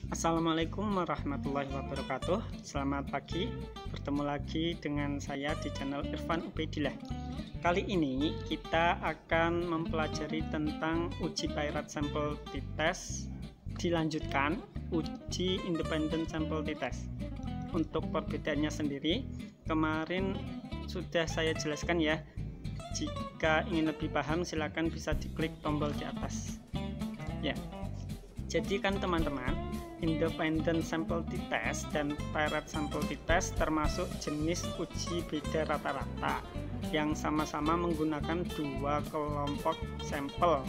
Assalamualaikum warahmatullahi wabarakatuh. Selamat pagi, bertemu lagi dengan saya di channel Irfan Ubaidillah. Kali ini kita akan mempelajari tentang uji Pairat sampel t-test, dilanjutkan uji independent sampel t-test. Untuk perbedaannya sendiri, kemarin sudah saya jelaskan ya. Jika ingin lebih paham, silakan bisa diklik tombol di atas. Ya, jadi kan teman-teman, independent sampel t-test dan Pairat sampel t-test termasuk jenis uji beda rata-rata yang sama-sama menggunakan dua kelompok sampel.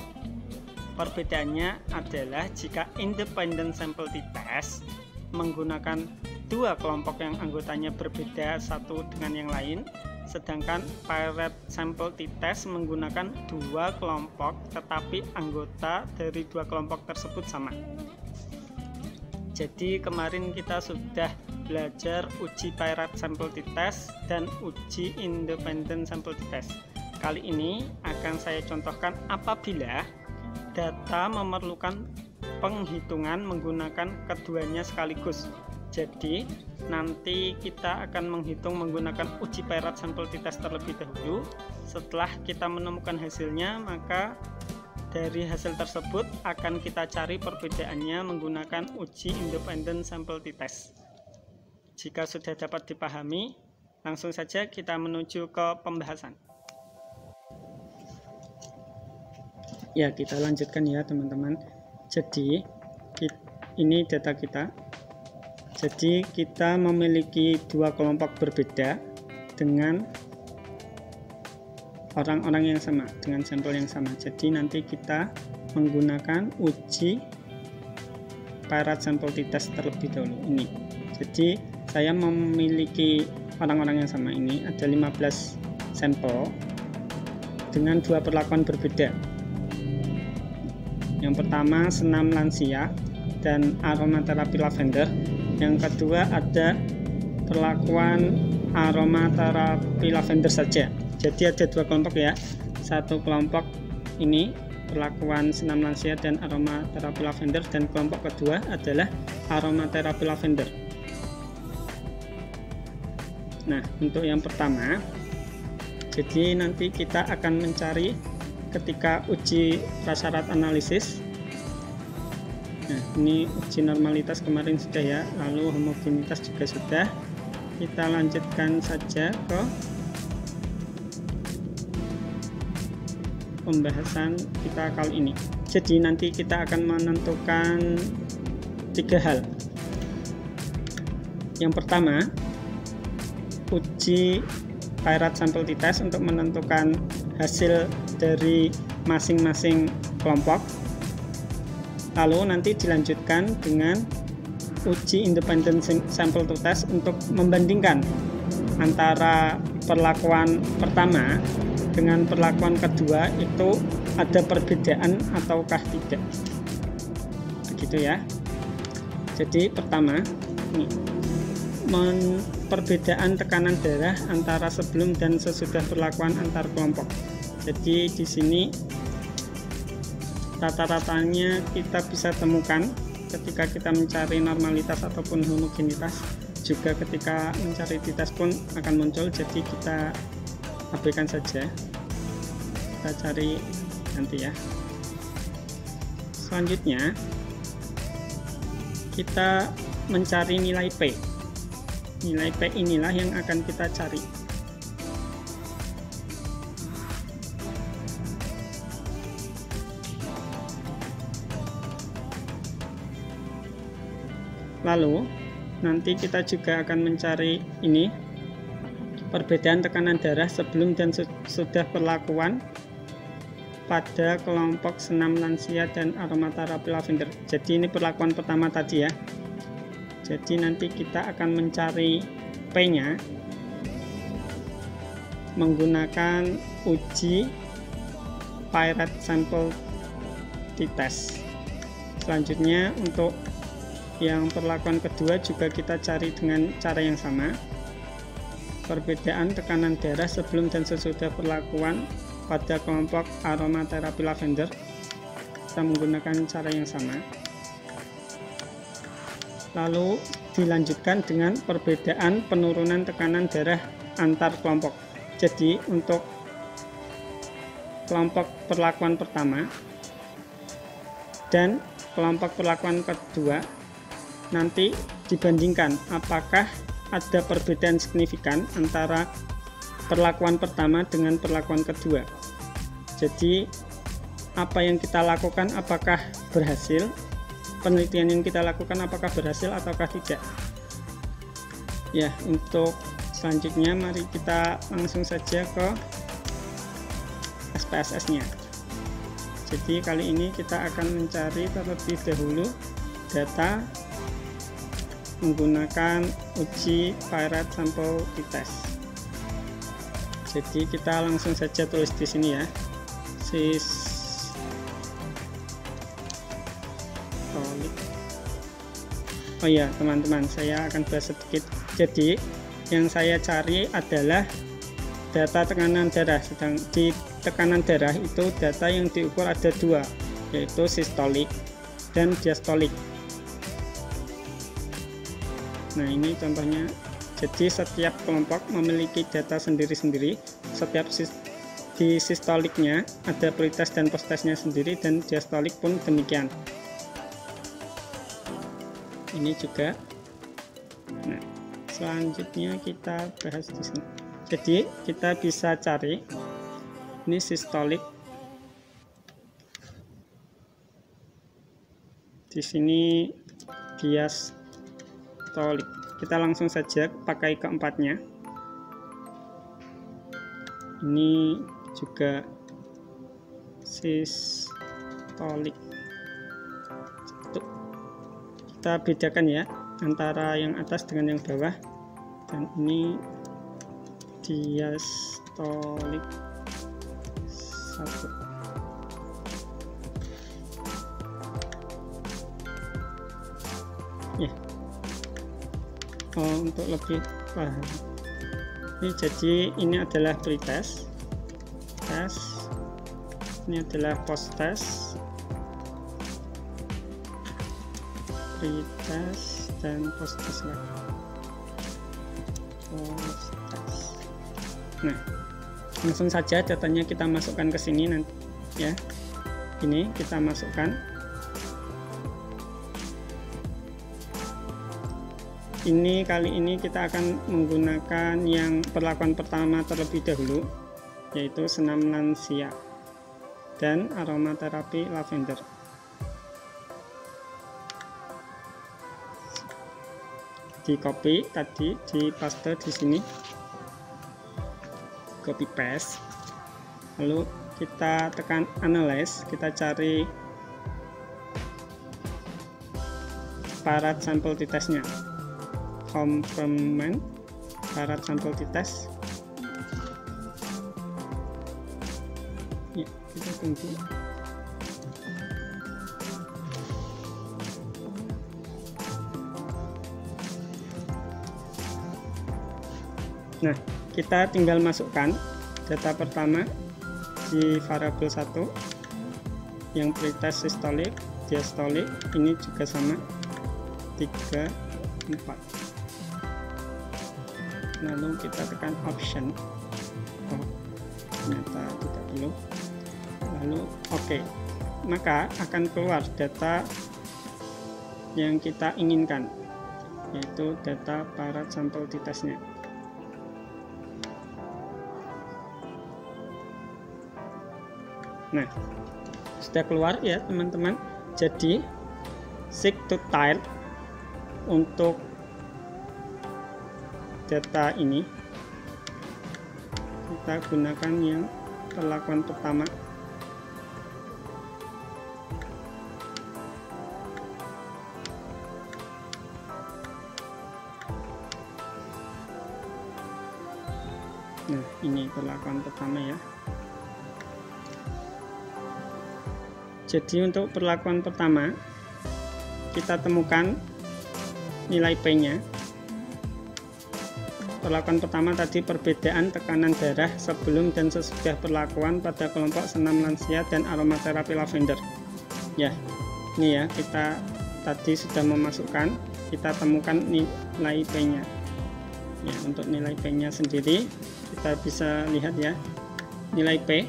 Perbedaannya adalah jika independent sampel t-test menggunakan dua kelompok yang anggotanya berbeda satu dengan yang lain, sedangkan Pairat sampel t-test menggunakan dua kelompok tetapi anggota dari dua kelompok tersebut sama. Jadi kemarin kita sudah belajar uji Pairat sampel t-test dan uji independent sampel t-test. Kali ini akan saya contohkan apabila data memerlukan penghitungan menggunakan keduanya sekaligus. Jadi nanti kita akan menghitung menggunakan uji Pairat sampel t-test terlebih dahulu. Setelah kita menemukan hasilnya, maka dari hasil tersebut akan kita cari perbedaannya menggunakan uji independent sampel t-test. Jika sudah dapat dipahami, langsung saja kita menuju ke pembahasan. Ya, kita lanjutkan ya teman-teman. Jadi ini data kita. Jadi kita memiliki dua kelompok berbeda dengan orang-orang yang sama, dengan sampel yang sama. Jadi nanti kita menggunakan uji Pairat sampel t-test terlebih dahulu ini. Jadi saya memiliki orang-orang yang sama ini, ada 15 sampel dengan dua perlakuan berbeda. Yang pertama senam lansia dan aromaterapi lavender. Yang kedua ada perlakuan aromaterapi lavender saja. Jadi ada dua kelompok ya. Satu kelompok ini perlakuan senam lansia dan aromaterapi lavender, dan kelompok kedua adalah aromaterapi lavender. Nah, untuk yang pertama, jadi nanti kita akan mencari ketika uji prasyarat analisis. Nah, ini uji normalitas kemarin sudah ya, lalu homogenitas juga sudah. Kita lanjutkan saja ke pembahasan kita kali ini. Jadi nanti kita akan menentukan tiga hal. Yang pertama, uji Pairat sampel t-test untuk menentukan hasil dari masing-masing kelompok. Lalu nanti dilanjutkan dengan uji independent sampel t-test untuk membandingkan antara perlakuan pertama dengan perlakuan kedua itu ada perbedaan ataukah tidak, begitu ya. Jadi pertama ini perbedaan tekanan darah antara sebelum dan sesudah perlakuan antar kelompok. Jadi di sini rata-ratanya kita bisa temukan ketika kita mencari normalitas ataupun homogenitas. Juga ketika mencari t-test pun akan muncul, jadi kita abaikan saja, kita cari nanti ya. Selanjutnya kita mencari nilai P. Nilai P inilah yang akan kita cari. Lalu nanti kita juga akan mencari ini perbedaan tekanan darah sebelum dan sudah perlakuan pada kelompok senam lansia dan aromaterapi lavender. Jadi ini perlakuan pertama tadi ya. Jadi nanti kita akan mencari P-nya menggunakan uji Pairat sampel t-test. Selanjutnya untuk yang perlakuan kedua juga kita cari dengan cara yang sama. Perbedaan tekanan darah sebelum dan sesudah perlakuan pada kelompok aromaterapi lavender, kita menggunakan cara yang sama. Lalu dilanjutkan dengan perbedaan penurunan tekanan darah antar kelompok. Jadi untuk kelompok perlakuan pertama dan kelompok perlakuan kedua nanti dibandingkan apakah ada perbedaan signifikan antara perlakuan pertama dengan perlakuan kedua. Jadi apa yang kita lakukan apakah berhasil, penelitian yang kita lakukan apakah berhasil ataukah tidak. Ya, untuk selanjutnya mari kita langsung saja ke SPSS-nya. Jadi kali ini kita akan mencari terlebih dahulu data menggunakan uji Pirate Sample T-Test. Jadi kita langsung saja tulis di sini ya. Oh ya teman-teman, saya akan bahas sedikit. Jadi yang saya cari adalah data tekanan darah. Sedang di tekanan darah itu data yang diukur ada dua, yaitu sistolik dan diastolik. Nah ini contohnya. Jadi setiap kelompok memiliki data sendiri-sendiri. Setiap di sistoliknya ada pretest dan posttestnya sendiri, dan diastolik pun demikian. Ini juga. Nah, selanjutnya kita bahas di sini. Jadi kita bisa cari ini sistolik. Di sini diastolik. Kita langsung saja pakai keempatnya. Ini juga sistolik. Kita bedakan ya antara yang atas dengan yang bawah, dan ini diastolik 1 ya. Untuk lebih paham ini, jadi ini adalah pretest, ini adalah posttest, pretest dan posttest lagi. Nah, langsung saja datanya kita masukkan ke sini nanti ya. Ini kita masukkan. Ini kali ini kita akan menggunakan yang perlakuan pertama terlebih dahulu, yaitu senam lansia dan aromaterapi lavender. Di copy tadi, di paste di sini, copy paste, lalu kita tekan analyze, kita cari Pirate Sample T-Test-nya. Complement Pirate Sample T-Test. Ya, kita tunggu. Nah, kita tinggal masukkan data pertama di variabel 1 yang pretest sistolik, diastolik, ini juga sama 3, 4. Lalu kita tekan option. Oh, ternyata tidak perlu. Lalu oke. Maka akan keluar data yang kita inginkan, yaitu data Pirate Sample T-Test-nya. Nah, sudah keluar ya teman-teman. Jadi seek to tile untuk data ini kita gunakan yang perlakuan pertama. Nah, ini perlakuan pertama ya. Jadi untuk perlakuan pertama kita temukan nilai P-nya. Perlakuan pertama tadi perbedaan tekanan darah sebelum dan sesudah perlakuan pada kelompok senam lansia dan aromaterapi lavender. Ya, ini ya kita tadi sudah memasukkan, kita temukan nilai P-nya. Ya, untuk nilai P-nya sendiri kita bisa lihat ya, nilai P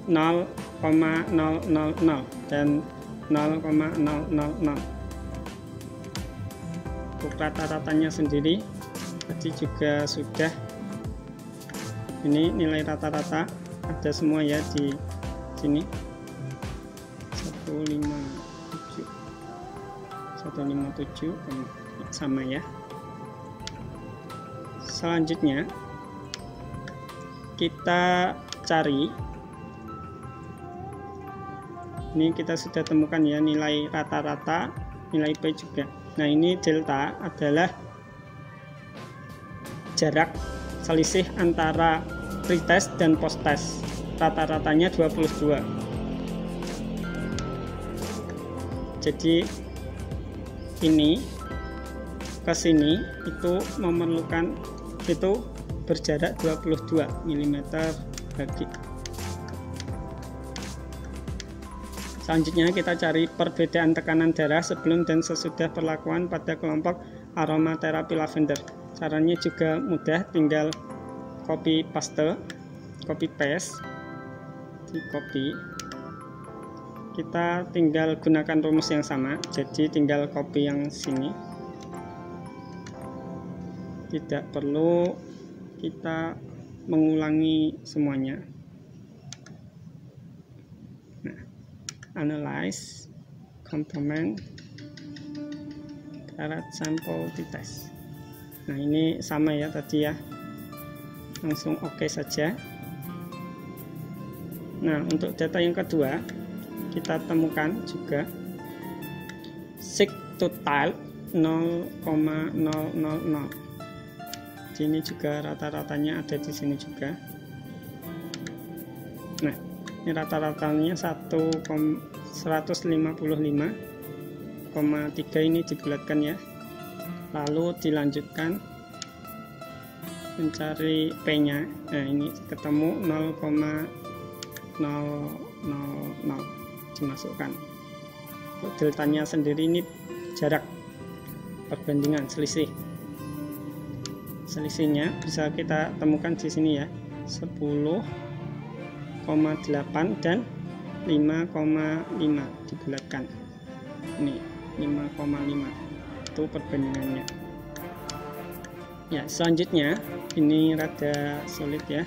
0,000 dan 0,000. Untuk rata-ratanya sendiri tadi juga sudah, ini nilai rata-rata ada semua ya di sini, 157 sama ya. Selanjutnya kita cari, ini kita sudah temukan ya nilai rata-rata, nilai P juga. Nah, ini delta adalah jarak selisih antara pretest dan posttest, rata-ratanya 22. Jadi ini ke sini itu memerlukan, itu berjarak 22 mm bagi. Selanjutnya kita cari perbedaan tekanan darah sebelum dan sesudah perlakuan pada kelompok aromaterapi lavender. Caranya juga mudah, tinggal copy paste, copy paste, di copy. Kita tinggal gunakan rumus yang sama, jadi tinggal copy yang sini. Tidak perlu kita mengulangi semuanya. Analyze component syarat sampel dites. Nah, ini sama ya tadi ya, langsung oke saja. Nah, untuk data yang kedua kita temukan juga sig to type 0,000. Ini juga rata-ratanya ada di sini juga. Nah, ini rata-ratanya 155,3 ini dibulatkan ya. Lalu dilanjutkan mencari P-nya. Nah, ini ketemu 0,000 dimasukkan. Untuk deltanya sendiri ini jarak perbandingan selisih. Selisihnya bisa kita temukan di sini ya, 10,8 dan 5,5 dibulatkan. Ini 5,5 itu perbandingannya. Ya, selanjutnya ini rada sulit ya,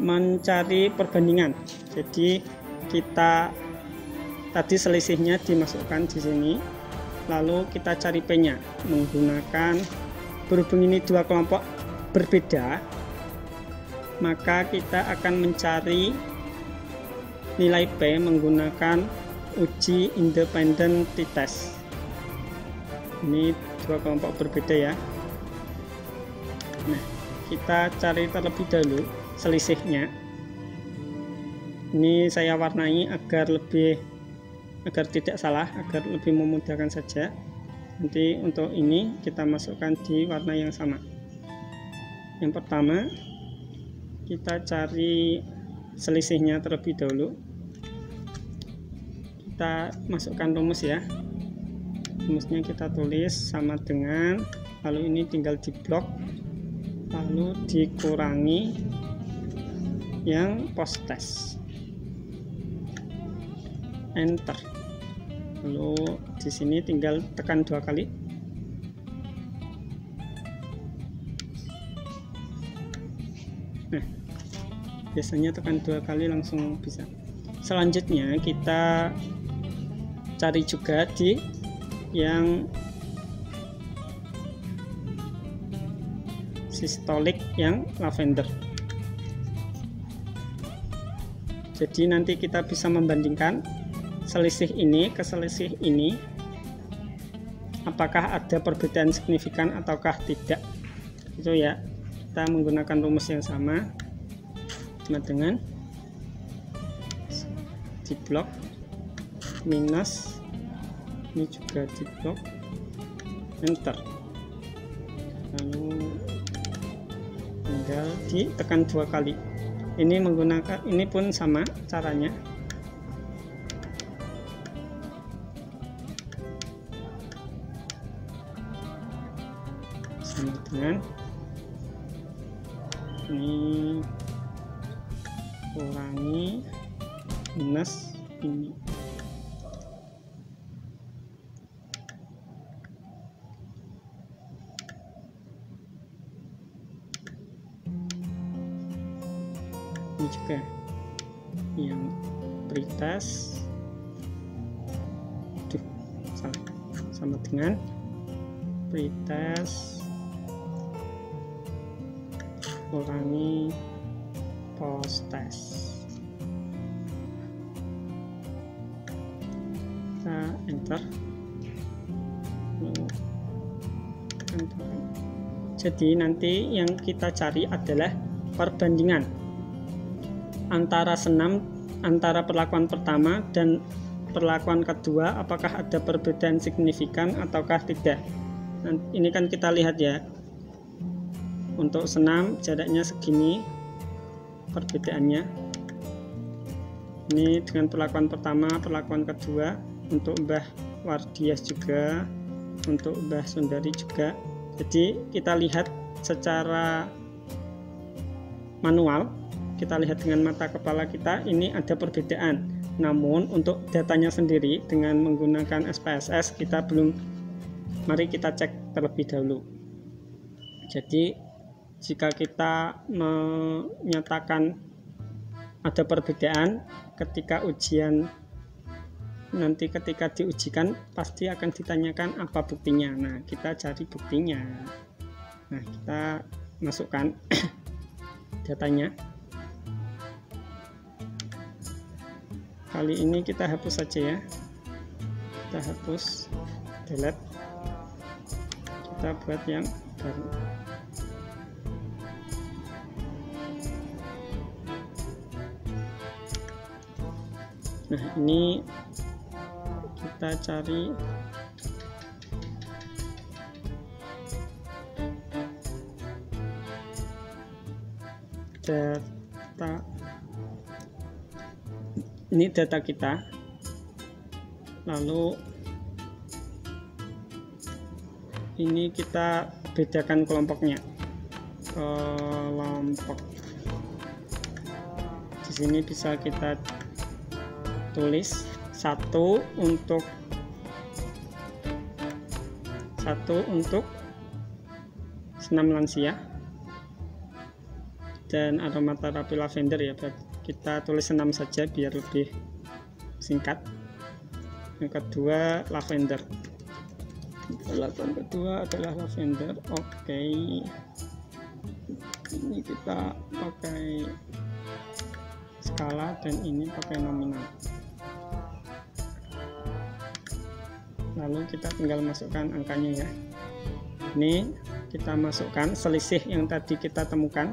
mencari perbandingan. Jadi kita tadi selisihnya dimasukkan di sini, lalu kita cari P-nya menggunakan, berhubung ini dua kelompok berbeda, maka kita akan mencari nilai P menggunakan uji independen t-test. Ini dua kelompok berbeda ya. Nah, kita cari terlebih dahulu selisihnya. Ini saya warnai agar tidak salah, agar lebih memudahkan saja. Nanti untuk ini kita masukkan di warna yang sama. Yang pertama kita cari selisihnya terlebih dahulu. Kita masukkan rumus ya. Rumusnya kita tulis sama dengan, lalu ini tinggal diblok, lalu dikurangi yang post test. Enter. Lalu di sini tinggal tekan 2 kali. Nah, biasanya tekan 2 kali langsung bisa. Selanjutnya kita cari juga di yang sistolik yang lavender. Jadi nanti kita bisa membandingkan selisih ini ke selisih ini, apakah ada perbedaan signifikan ataukah tidak. Itu ya, kita menggunakan rumus yang sama dengan diblok minus, ini juga diblok, enter, lalu tinggal ditekan 2 kali. Ini menggunakan, ini pun sama caranya. sama dengan ini kurangi minus ini. Ini juga yang pretest sama dengan pretest kurangi post test. Kita enter. Jadi nanti yang kita cari adalah perbandingan antara senam antara perlakuan pertama dan perlakuan kedua, apakah ada perbedaan signifikan ataukah tidak. Nah, ini kan kita lihat ya, untuk senam jaraknya segini perbedaannya. Ini dengan perlakuan pertama, perlakuan kedua, untuk Mbah Wardias juga, untuk Mbah Sundari juga. Jadi kita lihat secara manual, kita lihat dengan mata kepala kita, ini ada perbedaan. Namun untuk datanya sendiri dengan menggunakan SPSS kita belum, mari kita cek terlebih dahulu. Jadi jika kita menyatakan ada perbedaan ketika ujian, nanti ketika diujikan pasti akan ditanyakan apa buktinya. Nah, kita cari buktinya. Nah, kita masukkan datanya. Kali ini kita hapus saja ya, kita hapus, delete, kita buat yang baru. Nah, ini kita cari data. Ini data kita, lalu ini kita bedakan kelompoknya. Kelompok di sini bisa kita tulis satu untuk senam lansia dan aromaterapi lavender ya, kita tulis senam saja biar lebih singkat. Yang kedua lavender, perlakuan kedua adalah lavender. Oke, ini kita pakai skala dan ini pakai nominal. Lalu kita tinggal masukkan angkanya ya. Ini kita masukkan selisih yang tadi kita temukan.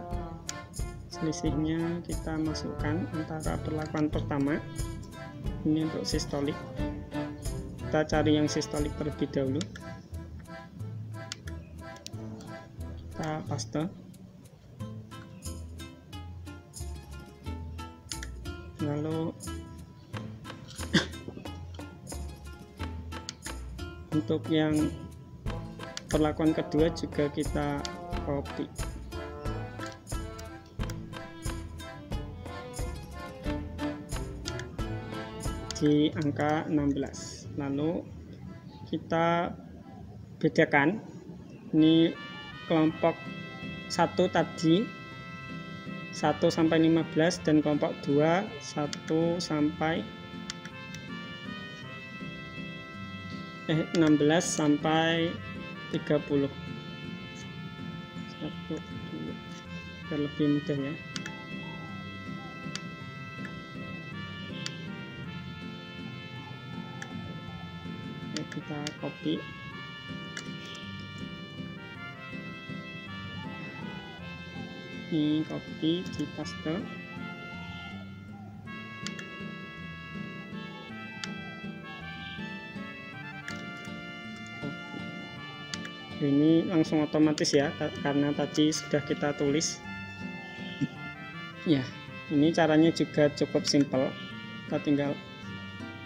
Selisihnya kita masukkan antara perlakuan pertama, ini untuk sistolik, kita cari yang sistolik terlebih dahulu, kita paste, lalu untuk yang perlakuan kedua juga kita copy. Di angka 16, lalu kita bedakan. Ini kelompok 1 tadi 1 sampai 15 dan kelompok 2 1 sampai 16 sampai 30. 1 2 biar lebih mudah ya. Kita copy, ini copy di paste, ini langsung otomatis ya karena tadi sudah kita tulis ya. Ini caranya juga cukup simple, kita tinggal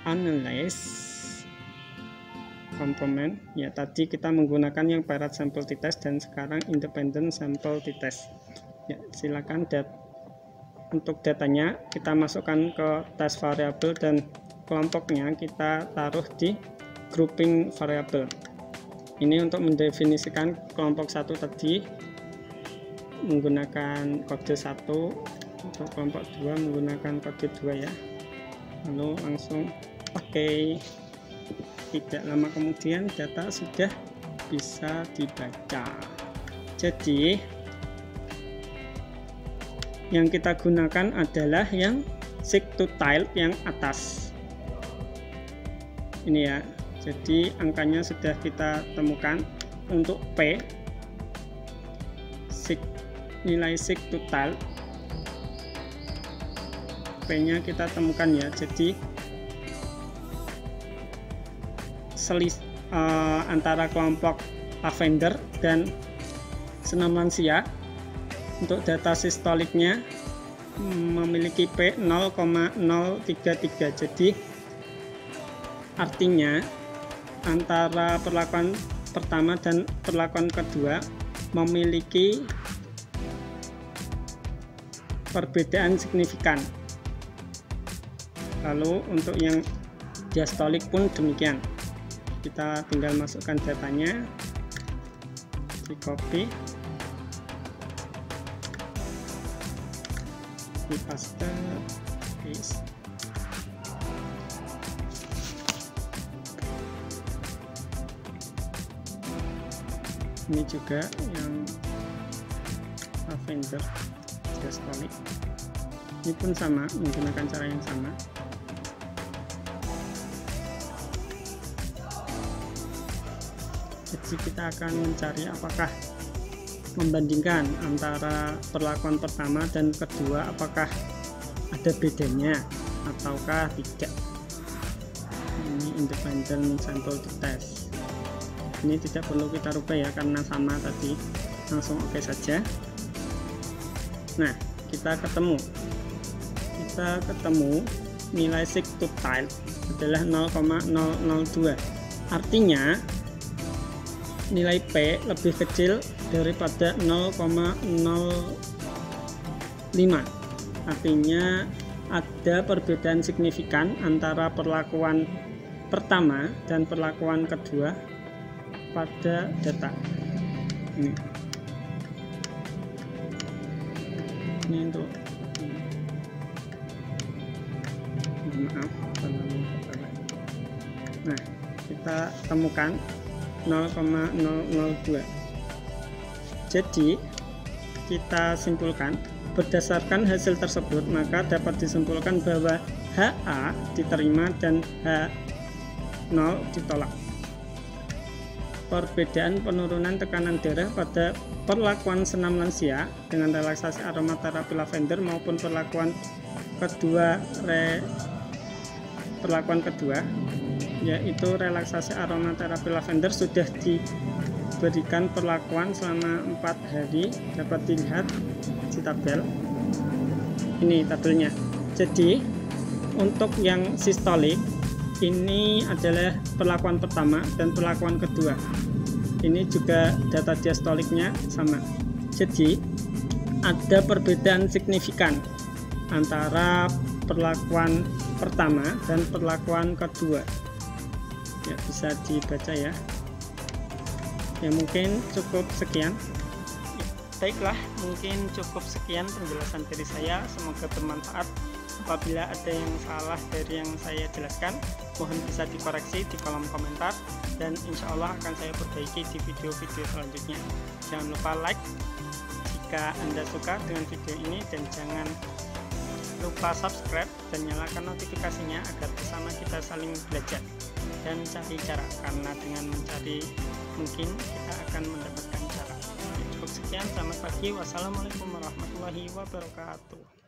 analyze komponen. Ya, tadi kita menggunakan yang parent sample t-test dan sekarang independent sample t-test. Ya, silakan untuk datanya kita masukkan ke test variable dan kelompoknya kita taruh di grouping variable. Ini untuk mendefinisikan kelompok 1 tadi menggunakan kode 1, untuk kelompok 2 menggunakan kode 2 ya. Lalu langsung oke. Tidak lama kemudian data sudah bisa dibaca. Jadi yang kita gunakan adalah yang seek to type yang atas ini ya. Jadi angkanya sudah kita temukan. Untuk P nilai seek to type P nya kita temukan ya. Jadi antara kelompok lavender dan senam lansia untuk data sistoliknya memiliki P 0,033. Jadi artinya antara perlakuan pertama dan perlakuan kedua memiliki perbedaan signifikan. Lalu untuk yang diastolik pun demikian. Kita tinggal masukkan datanya, di copy, di paste, paste. Ini juga yang lavender diastolik. Ini pun sama, menggunakan cara yang sama. Jadi kita akan mencari apakah membandingkan antara perlakuan pertama dan kedua, apakah ada bedanya ataukah tidak. Ini independent sample t-test. Ini tidak perlu kita rubah ya karena sama tadi, langsung oke saja. Nah, kita ketemu nilai seek to type adalah 0,002. Artinya nilai P lebih kecil daripada 0,05. Artinya ada perbedaan signifikan antara perlakuan pertama dan perlakuan kedua pada data. Ini untuk maaf. Nah, kita temukan 0,002. Jadi kita simpulkan berdasarkan hasil tersebut, maka dapat disimpulkan bahwa HA diterima dan H0 ditolak. Perbedaan penurunan tekanan darah pada perlakuan senam lansia dengan relaksasi aromaterapi lavender maupun perlakuan kedua yaitu relaksasi aromaterapi lavender sudah diberikan perlakuan selama 4 hari. Dapat dilihat di tabel ini tabelnya. Jadi untuk yang sistolik ini adalah perlakuan pertama dan perlakuan kedua. Ini juga data diastoliknya sama. Jadi ada perbedaan signifikan antara perlakuan pertama dan perlakuan kedua. Ya, bisa dibaca ya. Ya, mungkin cukup sekian. Baiklah, mungkin cukup sekian penjelasan dari saya. Semoga bermanfaat. Apabila ada yang salah dari yang saya jelaskan, mohon bisa dikoreksi di kolom komentar, dan insya Allah akan saya perbaiki di video-video selanjutnya. Jangan lupa like jika Anda suka dengan video ini, dan jangan lupa subscribe dan nyalakan notifikasinya agar bersama kita saling belajar dan cari cara, karena dengan mencari mungkin kita akan mendapatkan cara. Cukup sekian, selamat pagi, wassalamualaikum warahmatullahi wabarakatuh.